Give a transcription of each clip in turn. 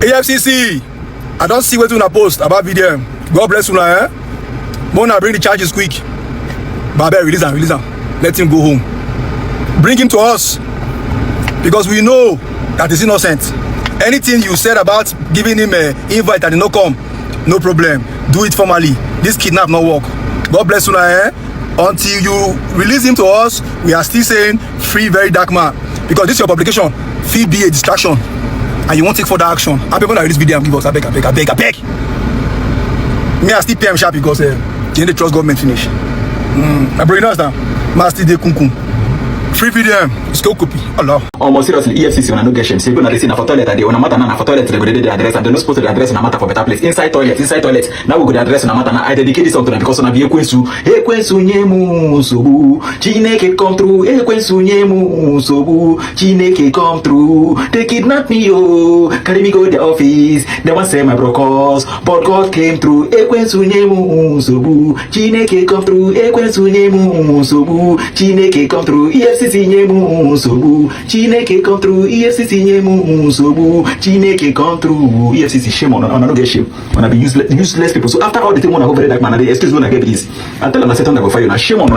EFCC, I don't see what you post about VDM. God bless you, eh? Mona, bring the charges quick. Babe, release him. Let him go home. Bring him to us. Because we know that he's innocent. Anything you said about giving him an invite that did not come, no problem. Do it formally. This kidnap no work. God bless you, eh? Until you release him to us, we are still saying free very dark man. Because this your publication, fee be a distraction. And you won't take further action. I'm going to release video and give us. I beg. Me, I still pay him sharp because they didn't trust government finish. I bring us down. Master de kunkum. Free video. It's Kokopee. Allah. Almost seriously, EFCC when I no get shame. Say go na listen na for toilet and they on a matter na for toilet they go the address and they no supposed to the address na matter for better place. Inside toilet. Now we go the address na matter na I dedicate this out to them because on a be ekwensu nyemu sobu. Chineke come through. Ekwensu nyemu sobu. Chineke come through. They kidnap me yo. Carry me go the office. They want say my brokers, but God came through. Ekwensu nyemu sobu. Chineke come through. Ekwensu nyemu sobu. Chineke come through. EFCC nyemu sobu. Chineke come through. EFCC nyemu sobu. Chineke come through. EFCC shame on no get shame. Wanna be useless people. So after all the thing wanna go very dark man and they excuse when I get this. I tell them I said don't go fire you. Shame on.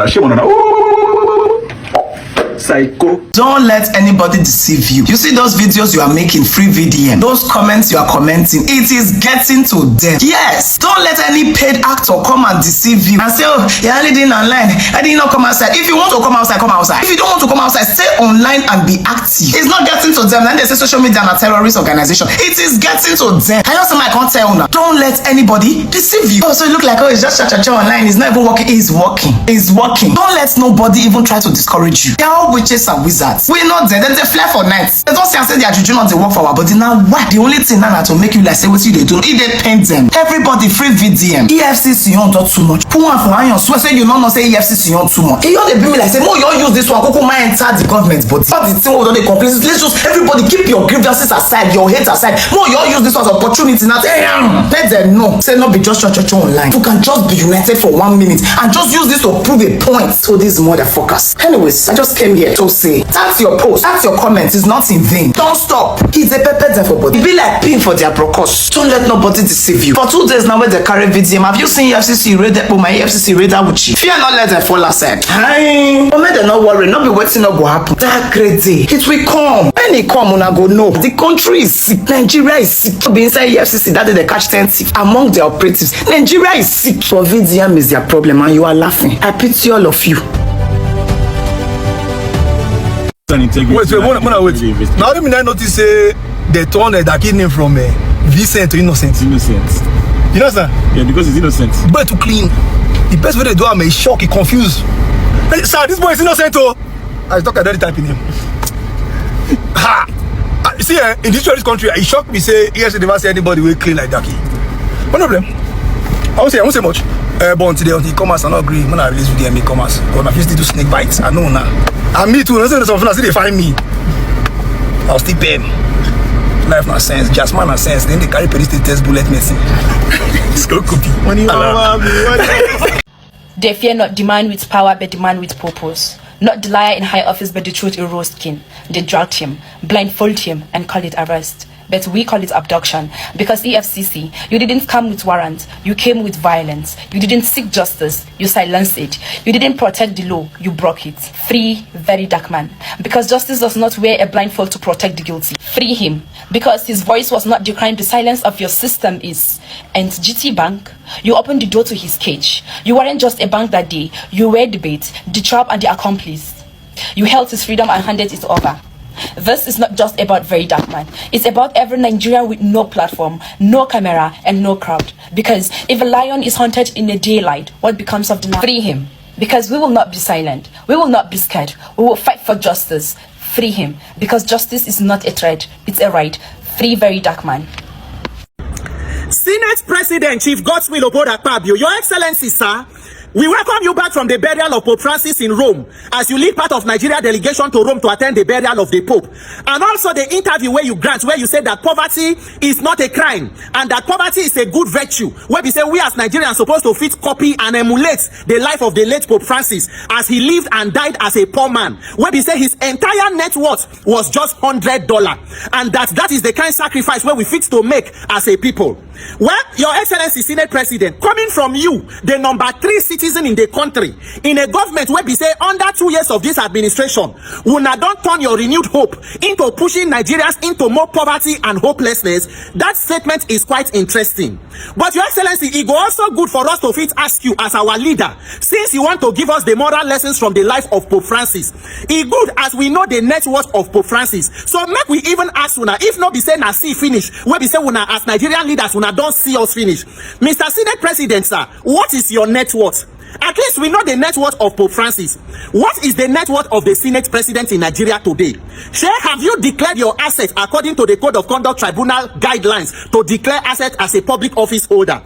Psycho. Don't let anybody deceive you. You see those videos you are making, free VDM, those comments you are commenting, it is getting to them. Yes, don't let any paid actor come and deceive you and say, oh, you're only doing online, I did not come outside. If you want to come outside, come outside. If you don't want to come outside, stay online and be active. It's not getting to them. Then they say social media and a terrorist organization. It is getting to them. I also I can't tell now. Don't let anybody deceive you. Oh, so it look like, oh, it's just cha-cha-cha online. It's not even working. It's working. It's working. Don't let nobody even try to discourage you. They're all witches and wizards. We're not there. Then they fly for nights. They don't say they are juju not they work for our body. Now why? The only thing now to make you like say what you they do. If they paint them. Everybody free VDM. EFCC you don't too much. Put one for iron. So say you don't know say EFCC you don't too much. You they be me like say, more you use this one. Coco might enter the government body. But the thing what they complain. Let's just everybody keep your grievances aside, your hate aside. More you use this as opportunity. Now let them know. Say not be just church online. You can just be united for 1 minute and just use this to prove a point to these motherfuckers. Anyways, I just came here to say that's your post, that's your comment is not in vain. Don't stop. He's a pepper there for body. It be like pin for their brokers. Don't let nobody deceive you. For 2 days now when they carry VDM, have you seen EFCC radar? My EFCC radar with you. Fear not let them fall aside. Hi. But make them not worry. Not be waiting up what happen. That great day. It will come. When it come, una go know. The country is sick. Nigeria is sick. Be inside EFCC that day they catch 10 thief among the operatives. Nigeria is sick. For VDM is their problem and you are laughing. I pity all of you. Wait. Now let me notice they turn that kid name from Vincent to Innocent. You know, sir? Yeah, because it's innocent. But to clean. The best way they do I'm shocked, he confused. Hey, sir, this boy is innocent, oh. I talk about type in him. Ha! See, in this country, it shocked me. Say, yes, they never see anybody will clean like that. No problem. I won't say much. But today, on the commerce, I not agree. When I release video, me commerce. But my face to snake bites. I know now. And me too. Something they find me. I'll still pay him. Life no sense. Just man no sense. Then they carry police to test bullet medicine. It's Kokopee. They fear not the man with power, but the man with purpose. Not the liar in high office, but the truth in roast skin. They drugged him, blindfold him, and call it arrest. But we call it abduction because EFCC, you didn't come with warrants, you came with violence. You didn't seek justice, you silenced it. You didn't protect the law, you broke it. Free very dark man because justice does not wear a blindfold to protect the guilty. Free him because his voice was not the crime the silence of your system is. And GT Bank, you opened the door to his cage. You weren't just a bank that day, you were the bait, the trap and the accomplice. You held his freedom and handed it over. This is not just about very dark man. It's about every Nigerian with no platform, no camera, and no crowd. Because if a lion is hunted in the daylight, what becomes of the night? Free him. Because we will not be silent. We will not be scared. We will fight for justice. Free him. Because justice is not a threat. It's a right. Free very dark man. Senate President Chief Godswill Oboda Kpabio, Your Excellency, sir. We welcome you back from the burial of Pope Francis in Rome, as you lead part of Nigeria delegation to Rome to attend the burial of the Pope. And also the interview where you grant, where you say that poverty is not a crime, and that poverty is a good virtue, where we say we as Nigerians supposed to fit, copy, and emulate the life of the late Pope Francis, as he lived and died as a poor man, where we say his entire net worth was just $100, and that is the kind of sacrifice where we fit to make as a people. Well, Your Excellency, Senate President, coming from you, the number 3 citizen in the country, in a government where we say under 2 years of this administration, we now don't turn your renewed hope into pushing Nigerians into more poverty and hopelessness. That statement is quite interesting. But Your Excellency, it go also good for us to fit ask you as our leader, since you want to give us the moral lessons from the life of Pope Francis. It good as we know the net worth of Pope Francis. So make we even ask una, if not be say na see finish, where we say una as Nigerian leaders una don't see us finish. Mr. Senate President, sir, what is your net worth? At least we know the net worth of Pope Francis. What is the net worth of the Senate President in Nigeria today? Have you declared your assets according to the Code of Conduct Tribunal guidelines to declare assets as a public office holder?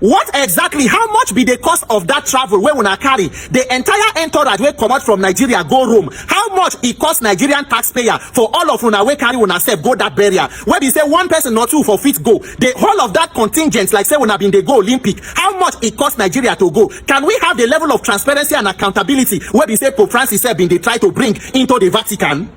What exactly, how much be the cost of that travel where una carry the entire entourage wey come out from Nigeria go Rome? How much it cost Nigerian taxpayer for all of una wey carry una self go that burial? Where we say one person or two for fit go, the whole of that contingent, like say una been they go Olympic, how much it cost Nigeria to go? Can we have the level of transparency and accountability where we say Pope Francis been they try to bring into the Vatican?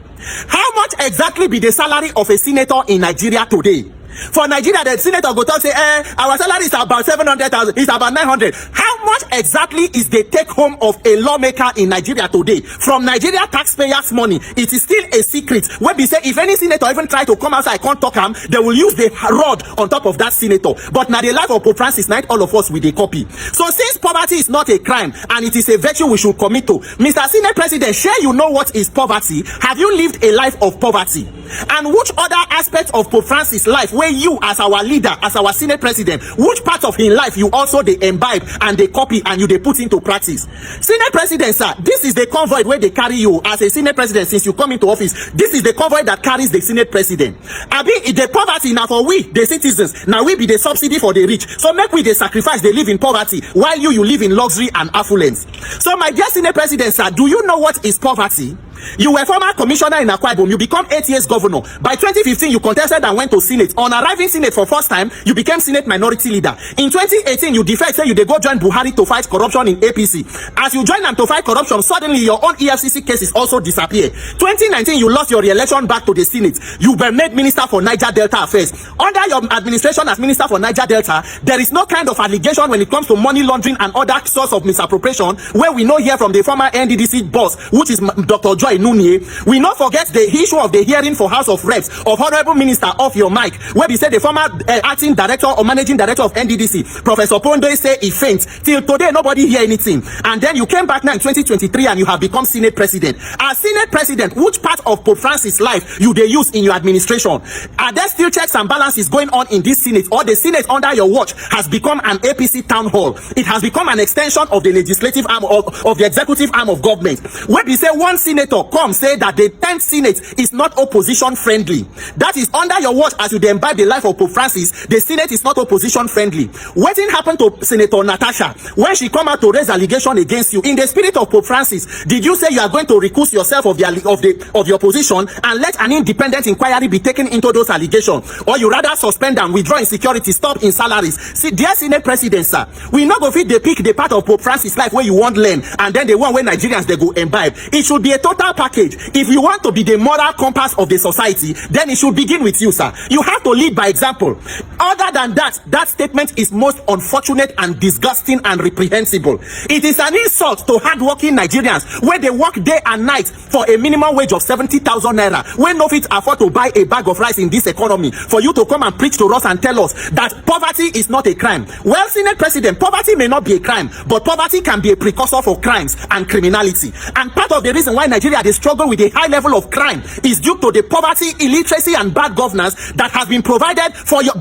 How much exactly be the salary of a senator in Nigeria today? For Nigeria, the senator go talk say, our salary is about 700,000, it's about 900. How much exactly is the take home of a lawmaker in Nigeria today? From Nigeria taxpayers' money, it is still a secret. When we say, if any senator even try to come outside, can't talk him, they will use the rod on top of that senator. But now the life of Pope Francis, not all of us with a copy. So since poverty is not a crime and it is a virtue we should commit to, Mr. Senate President, share you know what is poverty? Have you lived a life of poverty? And which other aspects of Pope Francis' life where you as our leader, as our Senate President, which part of his life you also they imbibe and they copy and you they put into practice? Senate President, sir, this is the convoy where they carry you as a Senate President since you come into office. This is the convoy that carries the Senate President. I mean, the poverty now for we, the citizens, now we be the subsidy for the rich. So make we the sacrifice, they live in poverty, while you live in luxury and affluence. So my dear Senate President, sir, do you know what is poverty? You were former commissioner in Akwa Ibom. You become 8 years governor. By 2015, you contested and went to Senate. On arriving Senate for first time, you became Senate minority leader. In 2018, you defect, say you dey go join Buhari to fight corruption in APC. As you join them to fight corruption, suddenly your own EFCC cases also disappear. 2019, you lost your re-election back to the Senate. You were made Minister for Niger Delta Affairs. Under your administration as Minister for Niger Delta, there is no kind of allegation when it comes to money laundering and other source of misappropriation, where we know here from the former NDDC boss, which is Dr. Joy Nunye. We not forget the issue of the hearing for House of Reps of Honorable Minister Off Your Mic, where we said the former acting director or managing director of NDDC, Professor Pondo, say he faints. Till today, nobody hear anything. And then you came back now in 2023 and you have become Senate President. As Senate President, which part of Pope Francis' life you they use in your administration? Are there still checks and balances going on in this Senate, or the Senate under your watch has become an APC town hall? It has become an extension of the legislative arm of the executive arm of government. When we say one senator come say that the 10th Senate is not opposition friendly, that is under your watch as you imbibe the life of Pope Francis. The Senate is not opposition friendly. What happened to Senator Natasha when she come out to raise allegation against you? In the spirit of Pope Francis, did you say you are going to recuse yourself of your position and let an independent inquiry be taken into those allegations, or you rather suspend and withdraw in security, stop in salaries? See, dear Senate President, sir, we not go fit the pick the part of Pope Francis' life where you want learn, and then the one where Nigerians they go imbibe. It should be a total package. If you want to be the moral compass of the society, then it should begin with you, sir. You have to lead by example. Other than that, that statement is most unfortunate and disgusting and reprehensible. It is an insult to hardworking Nigerians where they work day and night for a minimum wage of 70,000 naira, when no fit afford to buy a bag of rice in this economy, for you to come and preach to us and tell us that poverty is not a crime. Well, Senate President, poverty may not be a crime, but poverty can be a precursor for crimes and criminality. And part of the reason why Nigeria they struggle with a high level of crime is due to the poverty, illiteracy, and bad governance that has been provided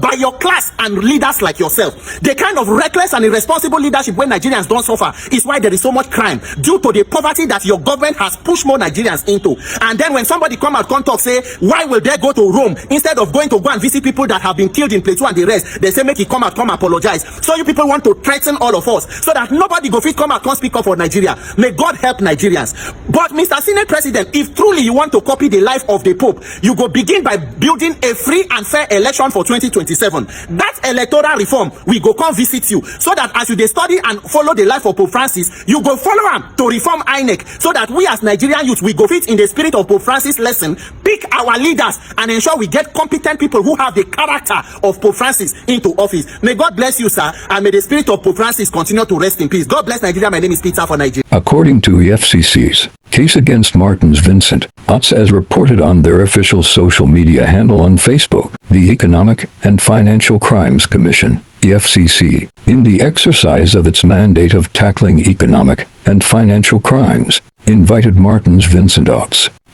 by your class and leaders like yourself. The kind of reckless and irresponsible leadership when Nigerians don't suffer is why there is so much crime, due to the poverty that your government has pushed more Nigerians into. And then when somebody come out and talk, say, why will they go to Rome instead of going to go and visit people that have been killed in Plateau and the rest, they say make he come apologize. So you people want to threaten all of us so that nobody go fit come out, come speak up for Nigeria. May God help Nigerians. But Mr. Senate President, if truly you want to copy the life of the Pope, you go begin by building a free and fair election for 2027. That electoral reform, we go come visit you so that as you dey study and follow the life of Pope Francis, you go follow him to reform INEC so that we as Nigerian youth, we go fit in the spirit of Pope Francis lesson, pick our leaders and ensure we get competent people who have the character of Pope Francis into office. May God bless you, sir, and may the spirit of Pope Francis continue to rest in peace. God bless Nigeria. My name is Peter for Nigeria. According to EFCC's case against Martins Vincent, as reported on their official social media handle on Facebook, the Economic and Financial Crimes Commission, EFCC, in the exercise of its mandate of tackling economic and financial crimes, invited Martins Vincent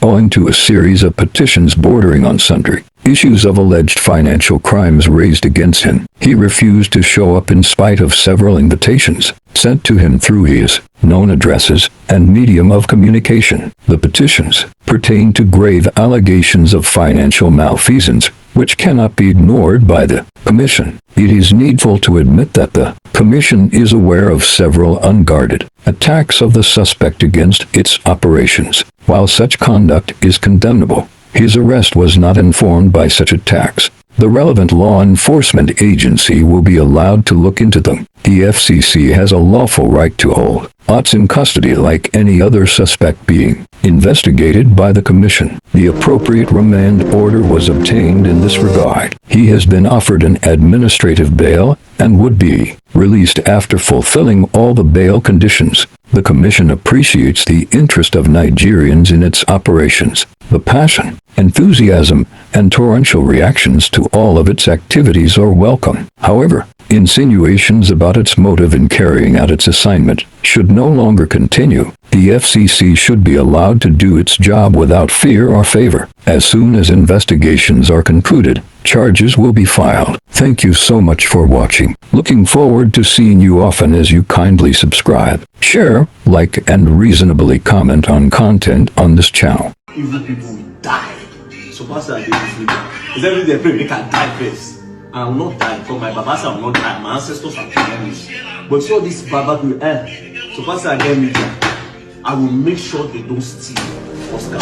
owing to a series of petitions bordering on sundry issues of alleged financial crimes raised against him. He refused to show up in spite of several invitations sent to him through his known addresses and medium of communication. The petitions pertain to grave allegations of financial malfeasance, which cannot be ignored by the Commission. It is needful to admit that the Commission is aware of several unguarded attacks of the suspect against its operations. While such conduct is condemnable, his arrest was not informed by such attacks. The relevant law enforcement agency will be allowed to look into them. The FCC has a lawful right to hold Otts in custody like any other suspect being investigated by the Commission. The appropriate remand order was obtained in this regard. He has been offered an administrative bail and would be released after fulfilling all the bail conditions. The Commission appreciates the interest of Nigerians in its operations. The passion, enthusiasm, and torrential reactions to all of its activities are welcome. However, insinuations about its motive in carrying out its assignment should no longer continue. The FCC should be allowed to do its job without fear or favor. As soon as investigations are concluded, charges will be filed. Thank you so much for watching. Looking forward to seeing you often as you kindly subscribe, share, like, and reasonably comment on content on this channel. Evil people will die. So Pastor, I is every day pray make I die first. I will not die because my Baba will not die. My ancestors are enemies. But so this Baba will end. So Pastor, I get media. I will make sure they don't steal Oscar.